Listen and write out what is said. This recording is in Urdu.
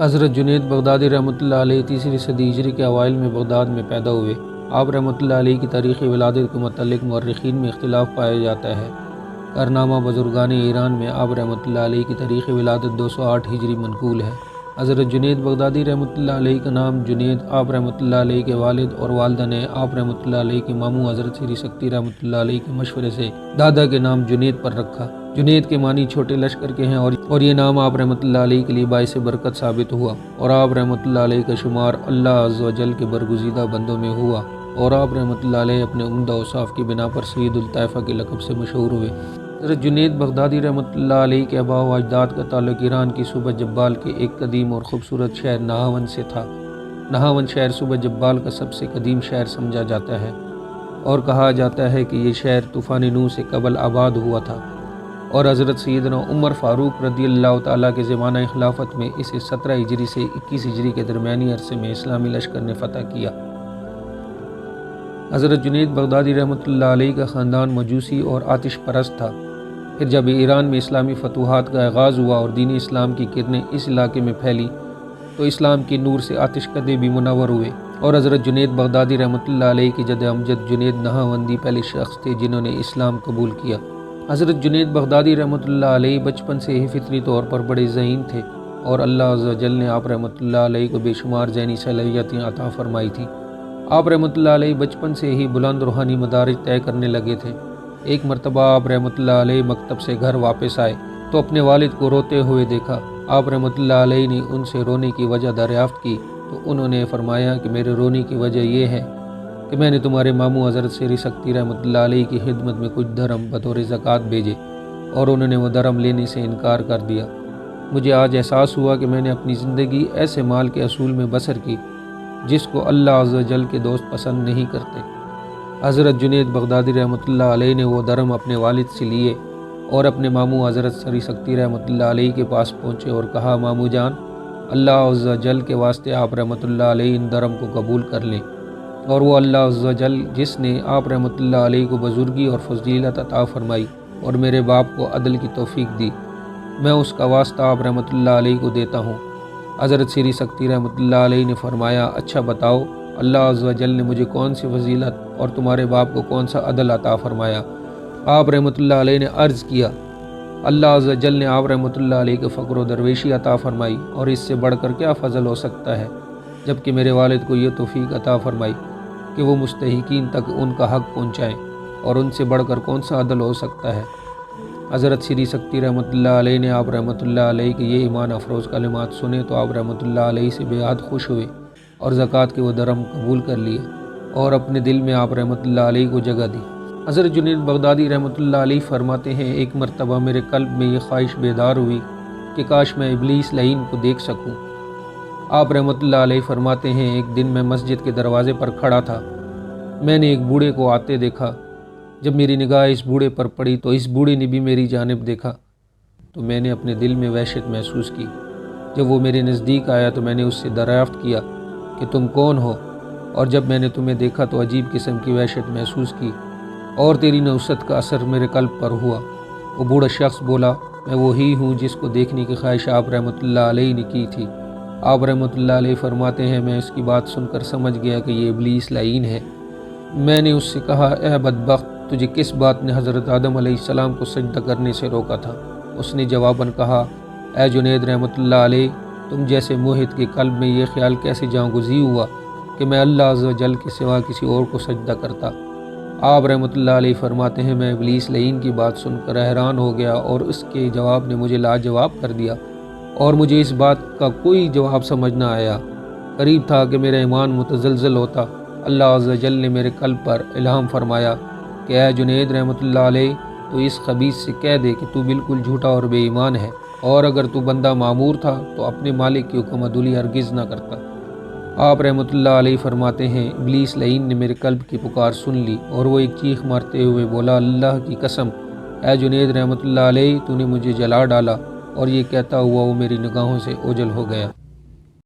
حضرت جنید بغدادی رحمۃ اللہ علیہ تیسری صدی ہجری کے اوائل میں بغداد میں پیدا ہوئے۔ آپ رحمۃ اللہ علیہ کی تاریخ ولادت کے متعلق مورخین میں اختلاف پایا جاتا ہے۔ کارنامہ بزرگان ایران میں آپ رحمۃ اللہ علیہ کی تاریخ ولادت 208 ہجری منقول ہے۔ حضرت جنید بغدادی رحمۃ اللہ علیہ کا نام جنید آپ رحمۃ اللہ علیہ کے والد اور والدہ نے آپ رحمۃ اللہ علیہ کے ماموں حضرت سری سکتی رحمۃ اللہ علیہ کے مشورے سے دادا کے نام جنید پر رکھا۔ جنید کے معنی چھوٹے لشکر کے ہیں اور یہ نام آپ رحمۃ اللہ علیہ کے لیے باعث برکت ثابت ہوا، اور آپ رحمۃ اللہ علیہ کا شمار اللہ عز و جل کے برگزیدہ بندوں میں ہوا، اور آپ رحمۃ اللہ علیہ اپنے عمدہ اوصاف کی بنا پر سید الطائفہ کے لقب سے مشہور ہوئے۔ حضرت جنید بغدادی رحمۃ اللہ علیہ کے آباء و اجداد کا تعلق ایران کی صوبہ جبال کے ایک قدیم اور خوبصورت شہر نہاون سے تھا۔ نہاون شہر صوبہ جبال کا سب سے قدیم شہر سمجھا جاتا ہے، اور کہا جاتا ہے کہ یہ شہر طوفان نوح سے قبل آباد ہوا تھا، اور حضرت سیدنا عمر فاروق رضی اللہ تعالیٰ کے زمانہ خلافت میں اسے 17 ہجری سے 21 ہجری کے درمیانی عرصے میں اسلامی لشکر نے فتح کیا۔ حضرت جنید بغدادی رحمۃ اللہ علیہ کا خاندان مجوسی اور آتش پرست تھا۔ پھر جب ایران میں اسلامی فتوحات کا آغاز ہوا اور دین اسلام کی کرنیں اس علاقے میں پھیلی تو اسلام کے نور سے آتش کدے بھی منور ہوئے، اور حضرت جنید بغدادی رحمۃ اللہ علیہ کے جد امجد جنید نہاوندی پہلے شخص تھے جنہوں نے اسلام قبول کیا۔ حضرت جنید بغدادی رحمۃ اللہ علیہ بچپن سے ہی فطری طور پر بڑے ذہین تھے، اور اللہ عز و جل نے آپ رحمۃ اللہ علیہ کو بے شمار ذہنی صلاحیتیں عطا فرمائی تھیں۔ آپ رحمۃ اللہ علیہ بچپن سے ہی بلند روحانی مدارج طے کرنے لگے تھے۔ ایک مرتبہ آپ رحمۃ اللہ علیہ مکتب سے گھر واپس آئے تو اپنے والد کو روتے ہوئے دیکھا۔ آپ رحمۃ اللہ علیہ نے ان سے رونے کی وجہ دریافت کی تو انہوں نے فرمایا کہ میرے رونے کی وجہ یہ ہے کہ میں نے تمہارے ماموں حضرت سری سکتی رحمۃ اللہ علیہ کی خدمت میں کچھ درم بطور زکوٰۃ بھیجے، اور انہوں نے وہ درم لینے سے انکار کر دیا۔ مجھے آج احساس ہوا کہ میں نے اپنی زندگی ایسے مال کے اصول میں بسر کی جس کو اللہ عز و جل کے دوست پسند نہیں کرتے۔ حضرت جنید بغدادی رحمۃ اللہ علیہ نے وہ درم اپنے والد سے لیے اور اپنے ماموں حضرت سری سکتی رحمۃ اللہ علیہ کے پاس پہنچے اور کہا، ماموں جان، اللہ عز و جل کے واسطے آپ رحمۃ اللہ علیہ ان درم کو قبول کر لیں، اور وہ اللہ عز و جل جس نے آپ رحمۃ اللہ علیہ کو بزرگی اور فضیلت عطا فرمائی اور میرے باپ کو عدل کی توفیق دی، میں اس کا واسطہ آپ رحمۃ اللہ علیہ کو دیتا ہوں۔ حضرت سری سکتی رحمۃ اللہ علیہ نے فرمایا، اچھا بتاؤ، اللہ عز و جل نے مجھے کون سی فضیلت اور تمہارے باپ کو کون سا عدل عطا فرمایا؟ آپ رحمۃ اللہ علیہ نے عرض کیا، اللہ عز و جل نے آپ رحمۃ اللہ علیہ کو فقر و درویشی عطا فرمائی، اور اس سے بڑھ کر کیا فضل ہو سکتا ہے، جبکہ میرے والد کو یہ توفیق عطا فرمائی کہ وہ مستحقین تک ان کا حق پہنچائیں، اور ان سے بڑھ کر کون سا عدل ہو سکتا ہے۔ حضرت سری سکتی رحمۃ اللہ علیہ نے آپ رحمۃ اللہ علیہ کے یہ ایمان افروز کلمات سنے تو آپ رحمۃ اللہ علیہ سے بے حد خوش ہوئے اور زکوٰۃ کے وہ درم قبول کر لیے، اور اپنے دل میں آپ رحمۃ اللہ علیہ کو جگہ دی۔ حضرت جنید بغدادی رحمۃ اللہ علیہ فرماتے ہیں، ایک مرتبہ میرے قلب میں یہ خواہش بیدار ہوئی کہ کاش میں ابلیس لعین کو دیکھ سکوں۔ آپ رحمۃ اللہ علیہ فرماتے ہیں، ایک دن میں مسجد کے دروازے پر کھڑا تھا، میں نے ایک بوڑھے کو آتے دیکھا۔ جب میری نگاہ اس بوڑھے پر پڑی تو اس بوڑھے نے بھی میری جانب دیکھا، تو میں نے اپنے دل میں وحشت محسوس کی۔ جب وہ میرے نزدیک آیا تو میں نے اس سے دریافت کیا کہ تم کون ہو، اور جب میں نے تمہیں دیکھا تو عجیب قسم کی وحشت محسوس کی، اور تیری نوست کا اثر میرے قلب پر ہوا۔ وہ بوڑھا شخص بولا، میں وہی ہوں جس کو دیکھنے کی خواہش آپ رحمۃ اللہ علیہ نے کی تھی۔ آپ رحمۃ اللہ علیہ فرماتے ہیں، میں اس کی بات سن کر سمجھ گیا کہ یہ ابلیس لعین ہے۔ میں نے اس سے کہا، اے بدبخت، تجھے کس بات نے حضرت آدم علیہ السلام کو سجدہ کرنے سے روکا تھا؟ اس نے جواباً کہا، اے جنید رحمۃ اللہ علیہ، تم جیسے موحد کے قلب میں یہ خیال کیسے جاں گزی ہوا کہ میں اللہ عز و جل کے سوا کسی اور کو سجدہ کرتا؟ آپ رحمۃ اللہ علیہ فرماتے ہیں، میں ابلیس لعین کی بات سن کر حیران ہو گیا، اور اس کے جواب نے مجھے لاجواب کر دیا، اور مجھے اس بات کا کوئی جواب سمجھ نہ آیا۔ قریب تھا کہ میرا ایمان متزلزل ہوتا۔ اللہ عز و جل نے میرے قلب پر الہام فرمایا کہ اے جنید رحمۃ اللہ علیہ، تو اس خبیث سے کہہ دے کہ تو بالکل جھوٹا اور بے ایمان ہے، اور اگر تو بندہ معمور تھا تو اپنے مالک کی حکم عدولی ہرگز نہ کرتا۔ آپ رحمۃ اللہ علیہ فرماتے ہیں، ابلیس لعین نے میرے قلب کی پکار سن لی، اور وہ ایک چیخ مارتے ہوئے بولا، اللہ کی قسم، اے جنید رحمۃ اللہ علیہ، تو نے مجھے جلا ڈالا، اور یہ کہتا ہوا وہ میری نگاہوں سے اوجھل ہو گیا۔